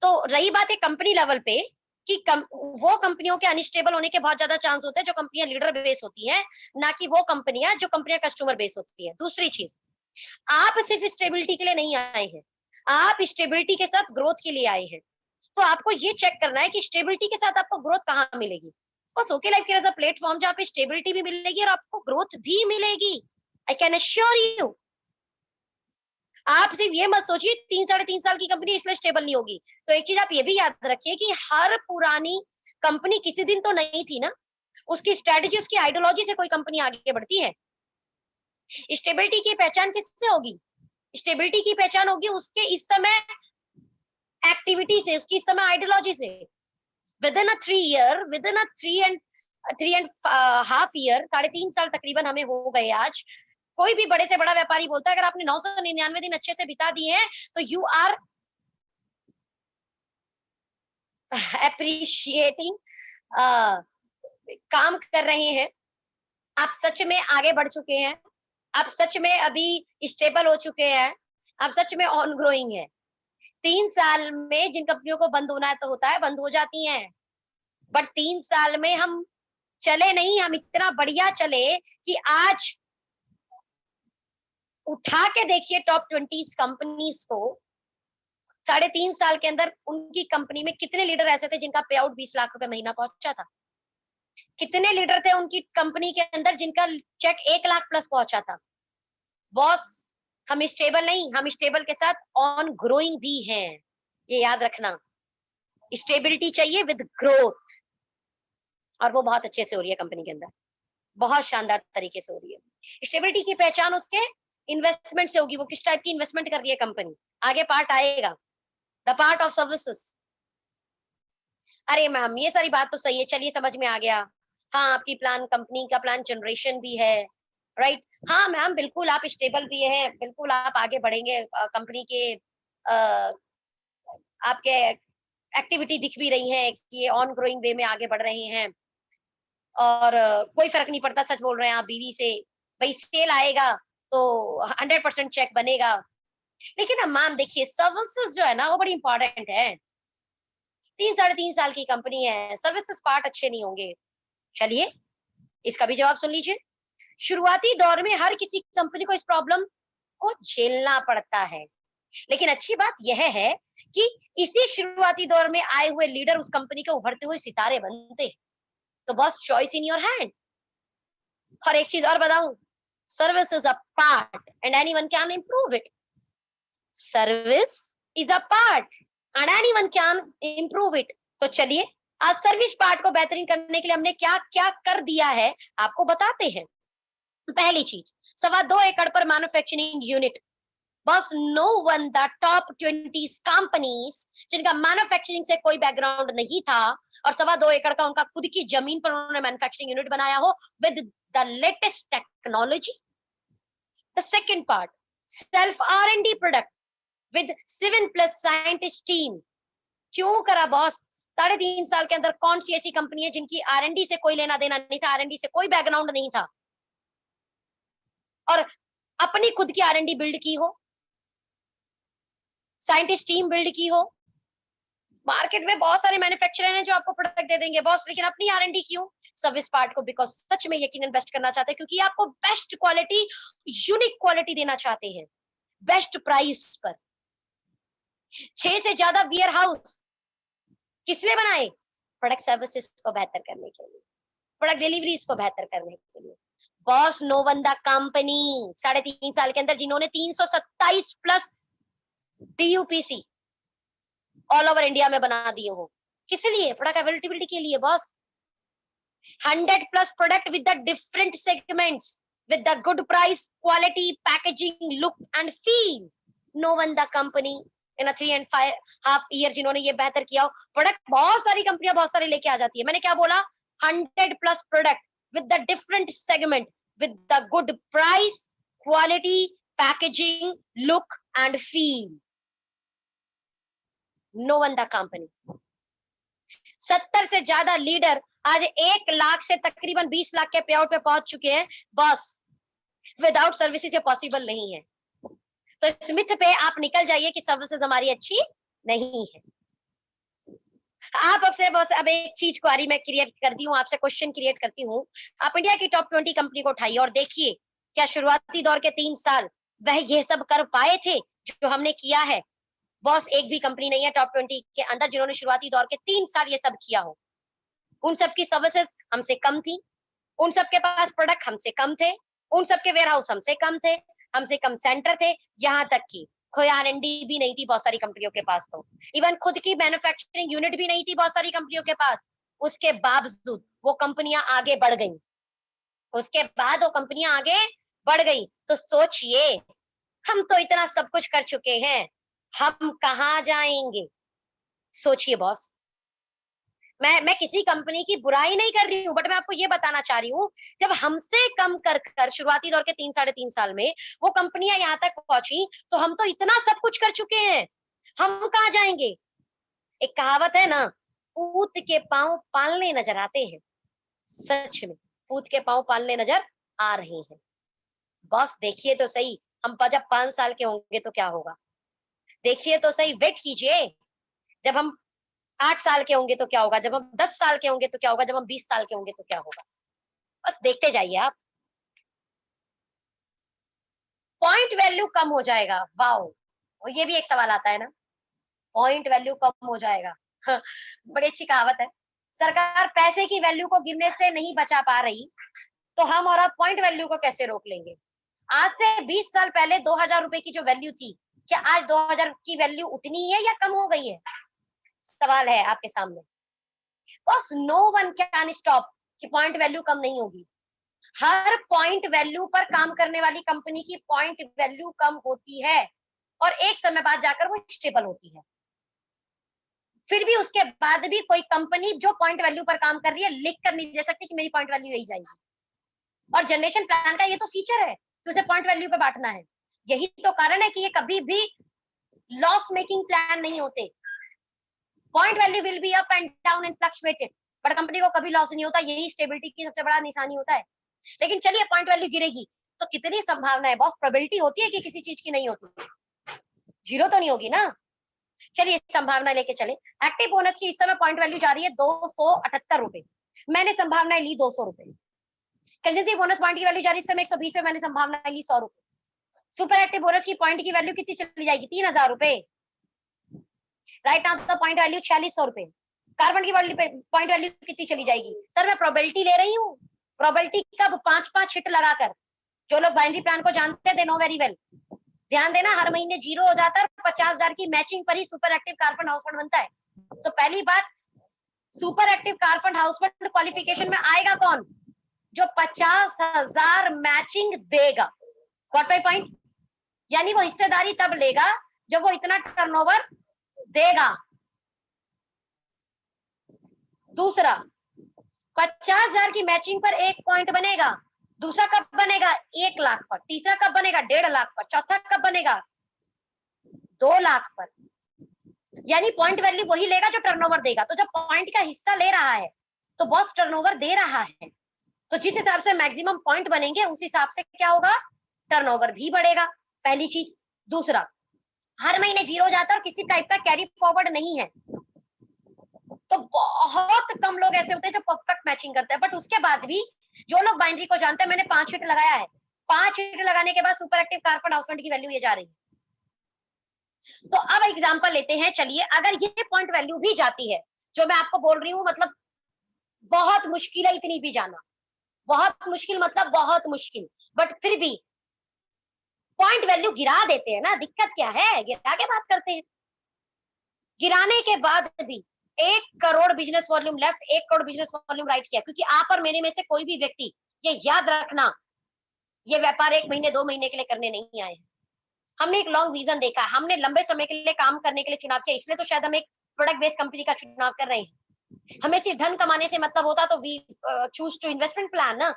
तो रही बात है कंपनी लेवल पे कि वो कंपनियों के अनस्टेबल होने के बहुत ज्यादा चांस होते हैं जो कंपनियां लीडर बेस होती हैं, ना कि वो कंपनियां जो कंपनियां कस्टमर बेस होती है। दूसरी चीज, आप सिर्फ स्टेबिलिटी के लिए नहीं आए हैं, आप स्टेबिलिटी के साथ ग्रोथ के लिए आए हैं। तो आपको ये चेक करना है कि स्टेबिलिटी के साथ आपको ग्रोथ कहाँ मिलेगी। बस OK Life Care as a platform जहाँ पे स्टेबिलिटी भी मिलेगी और आपको ग्रोथ भी मिलेगी। I can assure you. आप सिर्फ ये मत सोचिए 3-3.5 साल की कंपनी इसलिए स्टेबल नहीं होगी। तो एक चीज आप ये भी याद रखिए कि हर पुरानी कंपनी किसी दिन तो नहीं थी ना, उसकी स्ट्रेटेजी, उसकी आइडियोलॉजी से कोई कंपनी आगे बढ़ती है। स्टेबिलिटी की पहचान किससे होगी? स्टेबिलिटी की पहचान होगी उसके इस समय एक्टिविटी से, उसकी इस समय आइडियोलॉजी से। विदिन अ 3 ईयर, विदिन अ 3.5 ईयर, 3.5 साल तकरीबन हमें हो गए आज। कोई भी बड़े से बड़ा व्यापारी बोलता है अगर आपने 999 दिन अच्छे से बिता दिए हैं तो यू आर एप्रिशिएटिंग, काम कर रहे हैं, आप सच में आगे बढ़ चुके हैं, आप सच में अभी स्टेबल हो चुके हैं, आप सच में ऑन ग्रोइंग है। 3 साल में जिन कंपनियों को बंद होना है तो होता है, बंद हो जाती हैं, बट 3 साल में हम चले नहीं, हम इतना बढ़िया चले कि आज उठा के देखिए टॉप 20 कंपनीज को। 3.5 साल के अंदर उनकी कंपनी में कितने लीडर ऐसे थे जिनका पे आउट 20 लाख रुपए महीना पहुंचा था? कितने लीडर थे उनकी कंपनी के अंदर जिनका चेक 1 लाख प्लस पहुंचा था? बॉस, हम स्टेबल नहीं, हम स्टेबल के साथ ऑन ग्रोइंग भी हैं, ये याद रखना। स्टेबिलिटी चाहिए विद ग्रोथ, और वो बहुत अच्छे से हो रही है कंपनी के अंदर, बहुत शानदार तरीके से हो रही है। स्टेबिलिटी की पहचान उसके इन्वेस्टमेंट से होगी, वो किस टाइप की इन्वेस्टमेंट कर रही है कंपनी। आगे पार्ट आएगा, द पार्ट ऑफ सर्विसेज। अरे मैम ये सारी बात तो सही है, चलिए समझ में आ गया। हाँ, आपकी प्लान, कंपनी का प्लान जनरेशन भी है, राइट। हाँ मैम बिल्कुल, आप स्टेबल भी है, बिल्कुल आप आगे बढ़ेंगे, कंपनी के आपके एक्टिविटी दिख भी रही है कि ये ऑन ग्रोइंग वे में आगे बढ़ रहे हैं, और कोई फर्क नहीं पड़ता, सच बोल रहे हैं आप बीवी से, भाई सेल आएगा तो 100% चेक बनेगा। लेकिन ना मैम देखिए, सर्विसेज जो है ना वो बड़ी इंपॉर्टेंट है। 3-3.5 साल की कंपनी है, सर्विसेज पार्ट अच्छे नहीं होंगे। चलिए इसका भी जवाब सुन लीजिए। शुरुआती दौर में हर किसी कंपनी को इस प्रॉब्लम को झेलना पड़ता है, लेकिन अच्छी बात यह है कि इसी शुरुआती दौर में आए हुए लीडर उस कंपनी के उभरते हुए सितारे बनते हैं। तो बस चॉइस इन योर हैंड। और एक चीज और बताऊं, service is a part and anyone can improve it. Service is a part and anyone can improve it. तो चलिए आज सर्विस पार्ट को बेहतरीन करने के लिए हमने क्या क्या कर दिया है आपको बताते हैं। पहली चीज, 2.25 एकड़ पर मैन्युफैक्चरिंग यूनिट। बस no one the top 20 companies जिनका मैन्युफैक्चरिंग से कोई बैकग्राउंड नहीं था और 2.25 एकड़ का उनका खुद की जमीन पर उन्होंने मैन्युफैक्चरिंग यूनिट बनाया हो with the latest technology. The second part, self R&D product with 7+ scientist team. क्यों करा बॉस? 3.5 साल के अंदर कौन सी ऐसी कंपनी है जिनकी R&D से कोई लेना देना नहीं था, R&D से कोई बैकग्राउंड नहीं था, और अपनी खुद की R&D बिल्ड की हो, साइंटिस्ट टीम बिल्ड की हो। मार्केट में बहुत सारे मैन्युफैक्चरर हैं जो आपको प्रोडक्ट दे देंगे बॉस, लेकिन अपनी R&D क्यों? सर्विस पार्ट को बिकॉज सच में यकीन इन्वेस्ट करना चाहते हैं, क्योंकि आपको बेस्ट क्वालिटी, यूनिक क्वालिटी देना चाहते हैं। बेस्ट प्राइस पर। 6 से ज्यादा वेयर हाउस किस लिए बनाए? प्रोडक्ट सर्विसेज को बेहतर करने के लिए, प्रोडक्ट डिलीवरीज को बेहतर करने के लिए। Boss no one the company 3.5 साल के अंदर जिन्होंने 327 plus DUPC all over India में बना दिए हो, किस लिए? प्रोडक्ट अवेलेबिलिटी के लिए boss. 100 plus product with the different segments with the good price, quality, packaging, look and feel. No one the company in a 3.5 year जिन्होंने ये बेहतर किया हो। प्रोडक्ट बहुत सारी कंपनियां बहुत सारी लेके आ जाती है। मैंने क्या बोला? 100 plus product with the different segment, with the good price, quality, packaging, look and feel. No one the company. 70 से ज्यादा लीडर आज 1 लाख से तकरीबन 20 लाख के पे आउट पे पहुंच चुके हैं बस। विदाउट सर्विसेज ये पॉसिबल नहीं है। तो इस मिथ पे आप निकल जाइए कि सर्विसेज हमारी अच्छी नहीं है। आप आपसे बस अब एक चीज क्वारी मैं क्रिएट करती हूँ, आपसे क्वेश्चन क्रिएट करती हूँ। आप इंडिया की टॉप 20 कंपनी को उठाइए और देखिए क्या शुरुआती दौर के 3 साल वह ये सब कर पाए थे जो हमने किया है? बॉस एक भी कंपनी नहीं है टॉप 20 के अंदर जिन्होंने शुरुआती दौर के 3 साल ये सब किया हो। उन सबकी सर्विसेज हमसे कम थी, उन सबके पास प्रोडक्ट हमसे कम थे, उन सबके वेयर हाउस हमसे कम थे, हमसे कम सेंटर थे, यहाँ तक कि कोई R&D भी नहीं थी बहुत सारी कंपनियों के पास। तो इवन खुद की मैन्युफैक्चरिंग यूनिट भी नहीं थी बहुत सारी कंपनियों के पास। उसके बावजूद वो कंपनियां आगे बढ़ गई, उसके बाद वो कंपनियां आगे बढ़ गई। तो सोचिए, हम तो इतना सब कुछ कर चुके हैं, हम कहाँ जाएंगे? सोचिए बॉस। मैं किसी कंपनी की बुराई नहीं कर रही हूँ, बट मैं आपको ये बताना चाह रही हूँ, जब हमसे कम कर शुरुआती दौर के 3-3.5 साल में वो कंपनियां यहाँ तक पहुंची, तो हम तो इतना सब कुछ कर चुके हैं, हम कहाँ जाएंगे? एक कहावत है ना, पूत के पांव पालने नजर आते हैं। सच में पूत के पांव पालने नजर आ रहे हैं। बॉस देखिए तो सही, हम जब 5 साल के होंगे तो क्या होगा? देखिए तो सही, वेट कीजिए। जब हम 8 साल के होंगे तो क्या होगा? जब हम 10 साल के होंगे तो क्या होगा? जब हम 20 साल के होंगे तो क्या होगा? बस देखते जाइए आप। पॉइंट वैल्यू कम हो जाएगा। वाओ, और ये भी एक सवाल आता है ना, पॉइंट वैल्यू कम हो जाएगा। हाँ, बड़ी अच्छी कहावत है। सरकार पैसे की वैल्यू को गिरने से नहीं बचा पा रही, तो हम और आप पॉइंट वैल्यू को कैसे रोक लेंगे? आज से 20 साल पहले 2000 रुपए की जो वैल्यू थी, क्या आज 2000 की वैल्यू उतनी है या कम हो गई है? सवाल है आपके सामने। बस नो वन कैन स्टॉप कि पॉइंट वैल्यू कम नहीं होगी। हर पॉइंट वैल्यू पर काम करने वाली कंपनी की पॉइंट वैल्यू कम होती है और एक समय बाद जाकर वो स्टेबल होती है। फिर भी उसके बाद भी कोई कंपनी जो पॉइंट वैल्यू पर काम कर रही है लिख कर नहीं दे सकती कि मेरी पॉइंट वैल्यू यही जाएगी। और जनरेशन प्लान का ये तो फीचर है कि उसे पॉइंट वैल्यू पे बांटना है। यही तो कारण है कि ये कभी भी लॉस मेकिंग प्लान नहीं होते। Point value will be up and down and fluctuated, but company को कभी लॉस नहीं होता। यही स्टेबिलिटी की सबसे बड़ा निशानी होता है। लेकिन चलिए, पॉइंट वैल्यू गिरेगी तो कितनी संभावना है बॉस? प्रोबेबिलिटी होती है कि किसी चीज की नहीं होती, जीरो तो नहीं होगी ना। चलिए संभावना लेके चले। एक्टिव बोनस की इस समय पॉइंट वैल्यू जा रही है 278 रुपए, मैंने संभावना ली 200 रुपए। कंजेंसी बोनस पॉइंट की वैल्यू जा रही है इस समय 120 है, मैंने संभावना ली 100 रुपए। सुपर एक्टिव बोनस की पॉइंट की वैल्यू कितनी चली जाएगी? 3000 रुपए। राइट नाउ तो पॉइंट वैल्यू 4600 रुपए। कार्बन की पॉइंट वैल्यू कितनी चली जाएगी? सर मैं प्रोबेबिलिटी ले रही हूँ, प्रोबेबिलिटी कब? 5-5 हिट लगाकर। जो लोग बाइनरी प्लान को जानते थे नो वेरी वेल, ध्यान देना, हर महीने जीरो हो जाता है, 50,000 की मैचिंग पर ही super active car fund house fund बनता है। तो पहली बात, super active car fund house fund qualification में आएगा कौन? जो 50,000 मैचिंग देगा। Got my point? यानी वो हिस्सेदारी तब लेगा जब वो इतना टर्नओवर देगा। दूसरा, 50,000 की मैचिंग पर एक पॉइंट बनेगा। दूसरा कब बनेगा? 1 लाख पर। तीसरा कब बनेगा? 1.5 लाख पर। चौथा कब बनेगा? 2 लाख पर। यानी पॉइंट वैल्यू वही लेगा जो टर्नओवर देगा। तो जब पॉइंट का हिस्सा ले रहा है तो बॉस टर्नओवर दे रहा है, तो जिस हिसाब से मैक्सिमम पॉइंट बनेंगे उस हिसाब से क्या होगा? टर्नओवर भी बढ़ेगा, पहली चीज। दूसरा, हर महीने जीरो जाता है और किसी टाइप का कैरी फॉरवर्ड नहीं है। तो बहुत कम लोग ऐसे होते हैं जो परफेक्ट मैचिंग करते हैं। बट उसके बाद भी जो लोग बाइनरी को जानते हैं, मैंने 5 हिट लगाया है, 5 हिट लगाने के बाद super active car fund house fund की वैल्यू ये जा रही है। तो अब एग्जांपल लेते हैं, चलिए अगर ये पॉइंट वैल्यू भी जाती है, जो मैं आपको बोल रही हूँ, मतलब बहुत मुश्किल है इतनी भी जाना, बहुत मुश्किल, मतलब बहुत मुश्किल, बट फिर भी पॉइंट वैल्यू गिरा देते हैं ना, दिक्कत क्या है, गिरा के बात करते हैं। गिराने के बाद भी 1 crore business volume left, 1 crore business volume right किया, क्योंकि आप और मेरे में से कोई भी व्यक्ति, ये याद रखना, ये व्यापार 1 महीने 2 महीने के लिए करने नहीं आए हैं। हमने एक लॉन्ग विजन देखा, हमने लंबे समय के लिए काम करने के लिए चुनाव किया, इसलिए तो शायद हम एक प्रोडक्ट बेस्ड कंपनी का चुनाव कर रहे हैं। हमें सिर्फ धन कमाने से मतलब होता तो we choose to investment plan ना,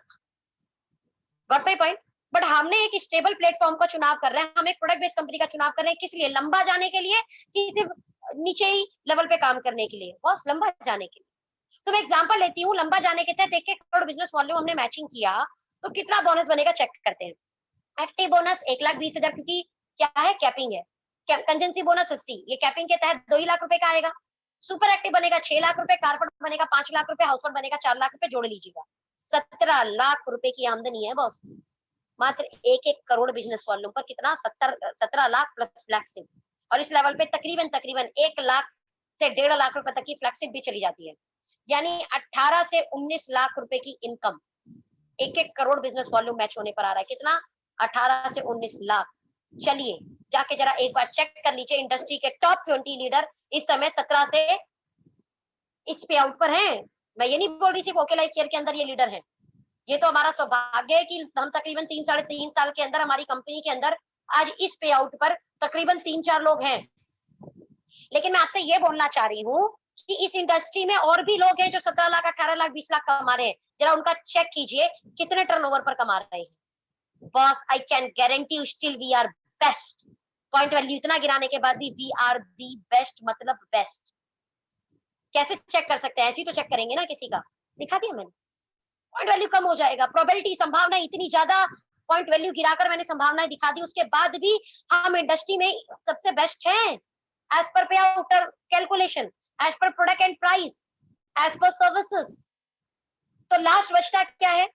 गॉट माय पॉइंट। बट हमने एक स्टेबल प्लेटफॉर्म का चुनाव कर रहे हैं, हम एक प्रोडक्ट बेस्ड कंपनी का चुनाव कर रहे हैं, किस लिए, लंबा जाने के लिए कि सिर्फ नीचे ही लेवल पे काम करने के लिए, बस लंबा जाने के लिए। तो मैं एग्जांपल लेती हूँ, लंबा जाने के तहत 1 करोड़ बिजनेस वॉल्यूम हमने मैचिंग किया, तो कितना बोनस बनेगा चेक करते हैं। एक्टिव बोनस 1,20,000, क्योंकि क्या है, कैपिंग है। कंजेंसी बोनस 80, ये कैपिंग के तहत 2 ही लाख रुपए का आएगा। सुपर एक्टिव बनेगा 6 लाख रुपए, कारफंड बनेगा 5 लाख रुपए, हाउसफंड बनेगा 4 लाख रुपए, जोड़ लीजिएगा 17 लाख रुपए की आमदनी है बॉस, मात्र 1 करोड़ बिजनेस वॉल्यूम पर। कितना, 17 लाख प्लस फ्लैक्सिब, और इस लेवल पे तकरीबन तकरीबन 1 लाख से 1.5 लाख रुपए तक की फ्लैक्सिब भी चली जाती है, यानी 18 से 19 लाख रुपए की income 1 crore business volume match होने पर आ रहा है। कितना, 18 से 19 लाख। चलिए जाके जरा एक बार चेक कर लीजिए, इंडस्ट्री के टॉप 20 लीडर इस समय 17 से इस पे आउट पर हैं। मैं ये नहीं बोल रही सिर्फ ओके लाइफ केयर के अंदर ये लीडर हैं, ये तो हमारा सौभाग्य है कि हम तकरीबन 3 साढ़े 3 साल के अंदर हमारी कंपनी के अंदर आज इस पे आउट पर तकरीबन 3-4 लोग हैं। लेकिन मैं आपसे ये बोलना चाह रही हूँ कि इस इंडस्ट्री में और भी लोग हैं जो 17 लाख 18 लाख 20 लाख कमा रहे हैं, जरा उनका चेक कीजिए कितने टर्नओवर पर कमा रहे हैं। Boss I can guarantee you still we are best, point value इतना गिराने के बाद भी वी आर दी बेस्ट, मतलब बेस्ट। कैसे चेक कर सकते हैं, ऐसे ही तो चेक करेंगे ना, किसी का दिखा दिया मैंने, पॉइंट वैल्यू कम हो जाएगा, प्रोबेबिलिटी संभावना इतनी ज्यादा, पॉइंट वैल्यू गिराकर मैंने संभावनाएं दिखा दी, उसके बाद भी हम इंडस्ट्री में सबसे बेस्ट हैं as per pay out calculation, as per product and price, as per services. तो लास्ट बचता क्या है,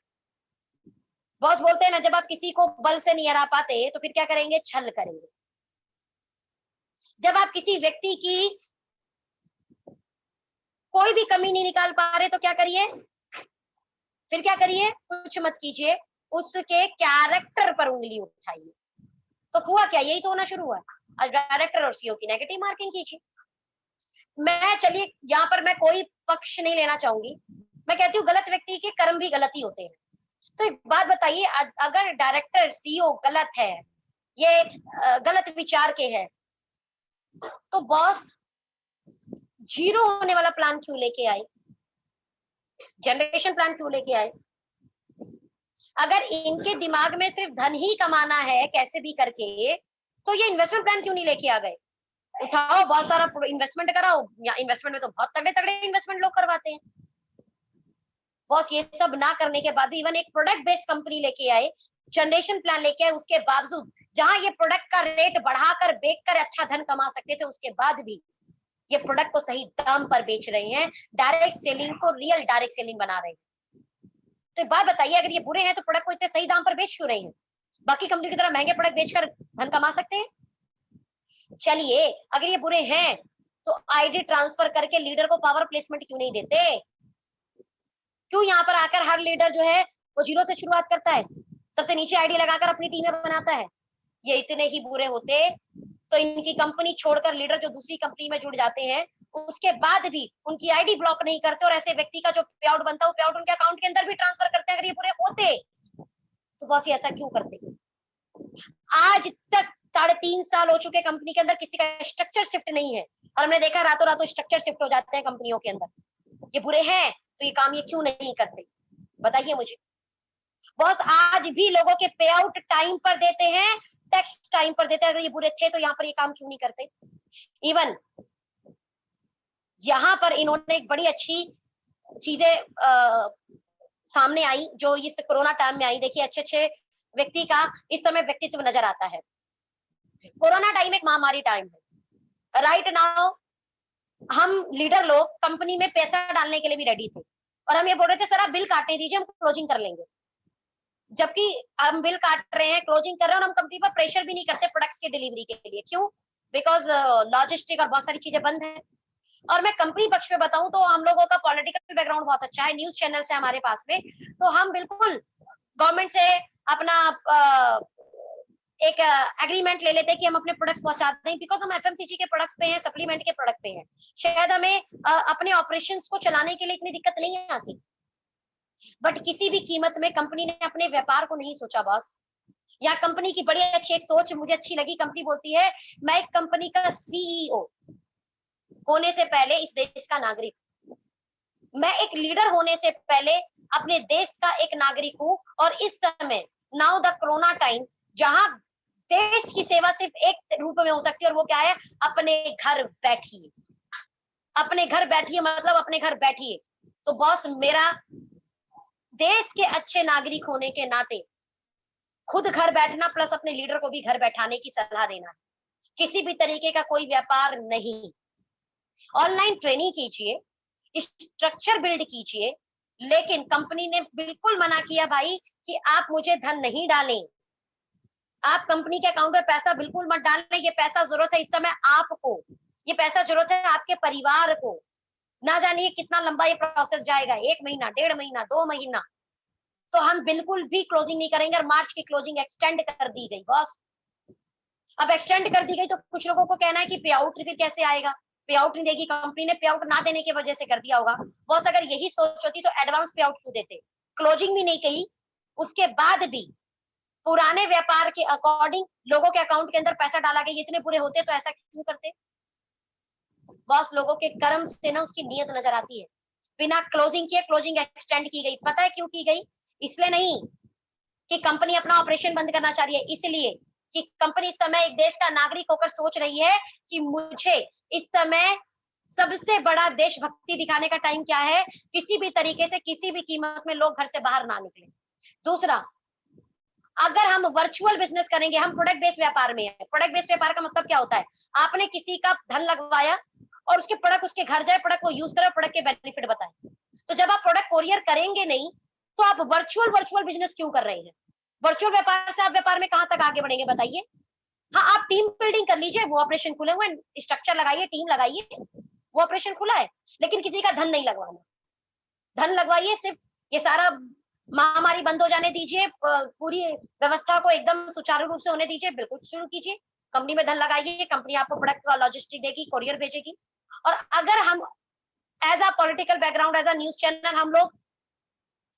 बॉस बोलते हैं ना, जब आप किसी को बल से नहीं हरा पाते तो फिर क्या करेंगे, छल करेंगे। जब आप किसी व्यक्ति की कोई भी कमी नहीं निकाल पा रहे तो क्या करिए, फिर क्या करिए, कुछ मत कीजिए, उसके कैरेक्टर पर उंगली उठाइए। तो हुआ क्या, यही तो होना शुरू हुआ, आज डायरेक्टर और सीईओ की नेगेटिव मार्किंग कीजिए। मैं, चलिए यहाँ पर मैं कोई पक्ष नहीं लेना चाहूंगी, मैं कहती हूँ गलत व्यक्ति के कर्म भी गलत ही होते हैं। तो एक बात बताइए, अगर डायरेक्टर सीईओ गलत है, ये गलत विचार के है, तो बॉस जीरो होने वाला प्लान क्यों लेके आए, जनरेशन प्लान क्यों लेके आए? अगर इनके दिमाग में सिर्फ धन ही कमाना है कैसे भी करके, तो ये इन्वेस्टमेंट प्लान क्यों नहीं लेके आ गए? उठाओ बहुत सारा इन्वेस्टमेंट कराओ, या इन्वेस्टमेंट में तो बहुत तगड़े तगड़े इन्वेस्टमेंट लोग करवाते हैं। बॉस ये सब ना करने के बाद भी इवन एक प्रोडक्ट बेस्ड कंपनी लेके आए, जनरेशन प्लान लेके आए, उसके बावजूद जहां ये प्रोडक्ट का रेट बढ़ाकर बेचकर अच्छा धन कमा सकते थे, उसके बाद भी ये प्रोडक्ट को सही दाम पर बेच रहे हैं, डायरेक्ट सेलिंग को रियल डायरेक्ट सेलिंग बना रहे हैं। तो एक बात बताइए, अगर ये बुरे हैं तो प्रोडक्ट को इतने सही दाम पर बेच क्यों रहे हैं? बाकी कंपनी की तरह महंगे प्रोडक्ट बेचकर धन कमा सकते हैं। चलिए अगर ये बुरे हैं तो आईडी ट्रांसफर करके लीडर को पावर प्लेसमेंट क्यों नहीं देते? क्यों यहाँ पर आकर हर लीडर जो है वो जीरो से शुरुआत करता है, सबसे नीचे आईडी लगाकर अपनी टीमें बनाता है? ये इतने ही बुरे होते तो इनकी कंपनी छोड़कर लीडर जो दूसरी कंपनी में जुड़ जाते हैं, उसके बाद भी उनकी आईडी ब्लॉक नहीं करते, और ऐसे व्यक्ति का जो पे आउट बनता है वो पे आउट उनके अकाउंट के अंदर भी ट्रांसफर करते हैं। अगर ये बुरे होते तो बॉस ये ऐसा क्यों करते? आज तक 3.5 साल हो चुके कंपनी के अंदर, किसी का स्ट्रक्चर शिफ्ट नहीं है, और हमने देखा रातों रातों स्ट्रक्चर शिफ्ट हो जाते हैं कंपनियों के अंदर। ये बुरे हैं तो ये काम ये क्यों नहीं करते, बताइए मुझे। बॉस आज भी लोगों के पे आउट टाइम पर देते हैं, टैक्स टाइम पर देते हैं, अगर ये बुरे थे तो यहाँ पर ये काम क्यों नहीं करते? इवन यहाँ पर इन्होंने एक बड़ी अच्छी चीजें सामने आई जो इस कोरोना टाइम में आई। देखिए अच्छे अच्छे व्यक्ति का इस समय व्यक्तित्व नजर आता है। कोरोना टाइम एक महामारी टाइम है, राइट नाउ हम लीडर लोग कंपनी में पैसा डालने के लिए भी रेडी थे, और हम ये बोल रहे थे सर आप बिल काटने दीजिए, हम क्लोजिंग कर लेंगे। जबकि हम बिल काट रहे हैं, क्लोजिंग कर रहे हैं, और हम कंपनी पर प्रेशर भी नहीं करते प्रोडक्ट्स की डिलीवरी के लिए। क्यों? बिकॉज लॉजिस्टिक और बहुत सारी चीजें बंद है। और मैं कंपनी पक्ष में बताऊं तो हम लोगों का पॉलिटिकल बैकग्राउंड बहुत अच्छा है, न्यूज चैनल है हमारे पास में, तो हम बिल्कुल गवर्नमेंट से अपना एक एग्रीमेंट ले लेते हैं कि हम अपने प्रोडक्ट्स पहुंचाते हैं, बिकॉज हम एफएमसीजी के प्रोडक्ट्स पे हैं, सप्लीमेंट के प्रोडक्ट पे हैं। शायद हमें अपने ऑपरेशंस को चलाने के लिए इतनी दिक्कत नहीं आती, बट किसी भी कीमत में कंपनी ने अपने व्यापार को नहीं सोचा बॉस। या कंपनी की बड़ी अच्छी एक सोच मुझे अच्छी लगी, कंपनी बोलती है मैं एक कंपनी का सीईओ होने से पहले इस देश का नागरिक, मैं एक लीडर होने से पहले अपने देश का एक नागरिक हूं। और इस समय नाउ द कोरोना टाइम, जहां देश की सेवा सिर्फ एक रूप में हो सकती है, और वो क्या है, अपने घर बैठिए। अपने घर बैठिए मतलब अपने घर बैठिए। तो बॉस मेरा देश के अच्छे नागरिक होने के नाते खुद घर बैठना प्लस अपने लीडर को भी घर बैठाने की सलाह देना। किसी भी तरीके का कोई व्यापार नहीं, ऑनलाइन ट्रेनिंग कीजिए, स्ट्रक्चर बिल्ड कीजिए, लेकिन कंपनी ने बिल्कुल मना किया भाई कि आप मुझे धन नहीं डालें, आप कंपनी के अकाउंट में पैसा बिल्कुल मत डालें, ये पैसा जरूरत है इस समय आपको, ये पैसा जरूरत है आपके परिवार को। ना जानिए कितना लंबा ये प्रोसेस जाएगा, 1 महीना, 1.5 महीना, 2 महीना। तो हम बिल्कुल भी क्लोजिंग नहीं करेंगे, और मार्च की क्लोजिंग एक्सटेंड कर दी गई बॉस। अब एक्सटेंड कर दी गई तो कुछ लोगों को कहना है कि पे आउट फिर कैसे आएगा, पे आउट नहीं देगी कंपनी ने, पे आउट ना देने की वजह से कर दिया होगा। बॉस अगर यही सोच होती तो एडवांस पे आउट क्यों देते, क्लोजिंग भी नहीं कही, उसके बाद भी पुराने व्यापार के अकॉर्डिंग लोगों के अकाउंट के अंदर पैसा डाला गया, इतने बुरे होते तो ऐसा क्यों करते। बॉस लोगों के कर्म से ना उसकी नीयत नजर आती है। बिना क्लोजिंग किए क्लोजिंग एक्सटेंड की गई, पता है क्यों की गई, इसलिए नहीं कि कंपनी अपना ऑपरेशन बंद करना चाह रही है, इसलिए कि कंपनी इस समय एक देश का नागरिक होकर सोच रही है कि मुझे इस समय सबसे बड़ा देशभक्ति दिखाने का टाइम क्या है, किसी भी तरीके से किसी भी कीमत में लोग घर से बाहर ना निकले। दूसरा, अगर हम वर्चुअल बिजनेस करेंगे, हम प्रोडक्ट बेस्ड व्यापार में है। प्रोडक्ट बेस्ड व्यापार का मतलब क्या होता है, आपने किसी का धन लगवाया और उसके प्रोडक्ट उसके घर जाए, प्रोडक्ट को यूज करे, प्रोडक्ट के बेनिफिट बताए। तो जब आप प्रोडक्ट कोरियर करेंगे नहीं तो आप वर्चुअल वर्चुअल बिजनेस क्यों कर रहे हैं। वर्चुअल व्यापार से आप व्यापार में कहां तक आगे बढ़ेंगे बताइए। हाँ, आप टीम बिल्डिंग कर लीजिए, वो ऑपरेशन खुले हुए, स्ट्रक्चर लगाइए, टीम लगाइए, वो ऑपरेशन खुला है, लेकिन किसी का धन नहीं लगवाना। धन लगवाइए, सिर्फ ये सारा महामारी बंद हो जाने दीजिए, पूरी व्यवस्था को एकदम सुचारू रूप से होने दीजिए, बिल्कुल शुरू कीजिए, कंपनी में धन लगाइए, कंपनी आपको प्रोडक्ट का लॉजिस्टिक देगी, कोरियर भेजेगी। और अगर हम as a political background, as a news channel, हम लोग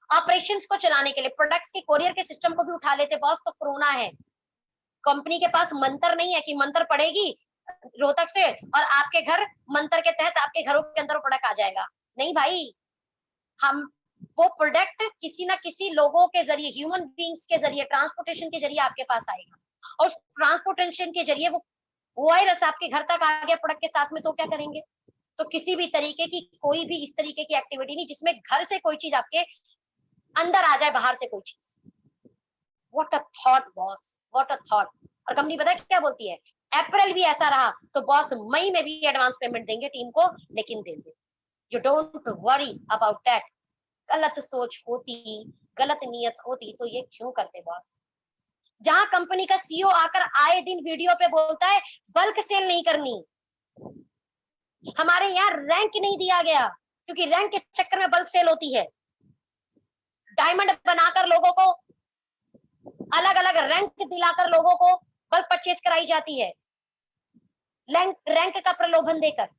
ऑपरेशंस को चलाने के लिए प्रोडक्ट्स के कोरियर के सिस्टम को भी उठा लेते बॉस, तो कोरोना है, कंपनी के पास मंत्र नहीं है कि मंत्र पड़ेगी रोहतक से और आपके घर मंत्र के तहत आपके घरों के अंदर प्रोडक्ट आ जाएगा। नहीं भाई, हम वो प्रोडक्ट किसी ना किसी लोगों के जरिए, ह्यूमन बींग्स के जरिए, ट्रांसपोर्टेशन के जरिए आपके पास आएगा, और उस ट्रांसपोर्टेशन के जरिए वो वायरस आपके घर तक आ गया प्रोडक्ट के साथ में, तो क्या करेंगे। तो किसी भी तरीके की कोई भी इस तरीके की एक्टिविटी नहीं जिसमें घर से कोई चीज आपके अंदर आ जाए, बाहर से कोई चीज। What a thought boss, what a thought. और कंपनी पता है क्या बोलती है, अप्रैल भी ऐसा रहा तो बॉस मई में भी एडवांस पेमेंट देंगे टीम को, लेकिन देंगे, you don't worry about that. गलत सोच होती, गलत नीयत होती तो ये क्यों करते बॉस। जहां कंपनी का सीईओ आकर आए दिन वीडियो पे बोलता है बल्क सेल नहीं करनी, हमारे यहाँ रैंक नहीं दिया गया, क्योंकि रैंक के चक्कर में बल्क सेल होती है। डायमंड बनाकर लोगों को, अलग अलग रैंक दिलाकर लोगों को बल्क परचेज कराई जाती है, रैंक का प्रलोभन देकर।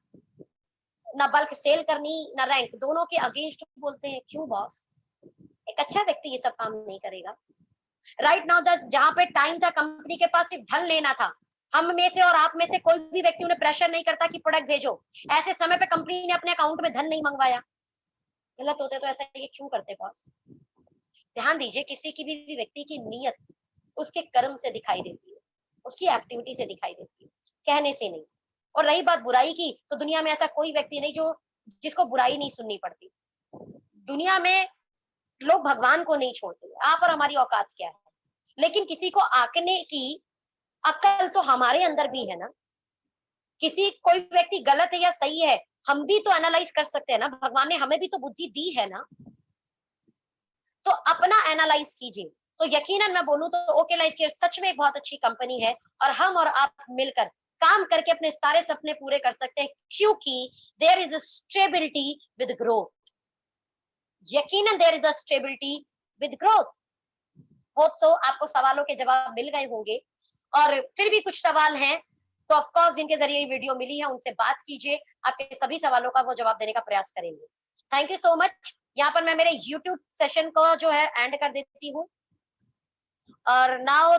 ना बल्क सेल करनी ना रैंक, दोनों के अगेंस्ट बोलते हैं, क्यों बॉस। एक अच्छा व्यक्ति ये सब काम नहीं करेगा। राइट नाउ जहां पे टाइम था, कंपनी के पास सिर्फ धन लेना था, हम में से और आप में से कोई भी व्यक्ति उन्हें प्रेशर नहीं करता कि प्रोडक्ट भेजो, ऐसे समय पे कंपनी ने अपने अकाउंट में धन नहीं मंगवाया। गलत होते तो ऐसा ये क्यों करते बॉस। ध्यान दीजिए, किसी की भी व्यक्ति की नीयत उसके कर्म से दिखाई देती है, उसकी एक्टिविटी से दिखाई देती है, कहने से नहीं। और रही बात बुराई की, तो दुनिया में ऐसा कोई व्यक्ति नहीं जो जिसको बुराई नहीं सुननी पड़ती। दुनिया में लोग भगवान को नहीं छोड़ते, आप और हमारी औकात क्या है, लेकिन किसी को आंकने की अक्ल तो हमारे अंदर भी है ना। किसी कोई व्यक्ति गलत है या सही है, हम भी तो एनालाइज कर सकते हैं ना, भगवान ने हमें भी तो बुद्धि दी है ना। तो अपना एनालाइज कीजिए। तो यकीनन मैं बोलूं तो ओके लाइफ केयर सच में एक बहुत अच्छी कंपनी है, और हम और आप मिलकर काम करके अपने सारे सपने पूरे कर सकते हैं, क्योंकि there is a stability with growth. यकीनन there is a stability with growth. Hope so आपको सवालों के जवाब मिल गए होंगे, और फिर भी कुछ सवाल हैं तो ऑफ कोर्स जिनके जरिए ये वीडियो मिली है उनसे बात कीजिए, आपके सभी सवालों का वो जवाब देने का प्रयास करेंगे। Thank you so much. यहाँ पर मैं मेरे यूट्यूब सेशन को जो है एंड कर देती हूँ, और नाउ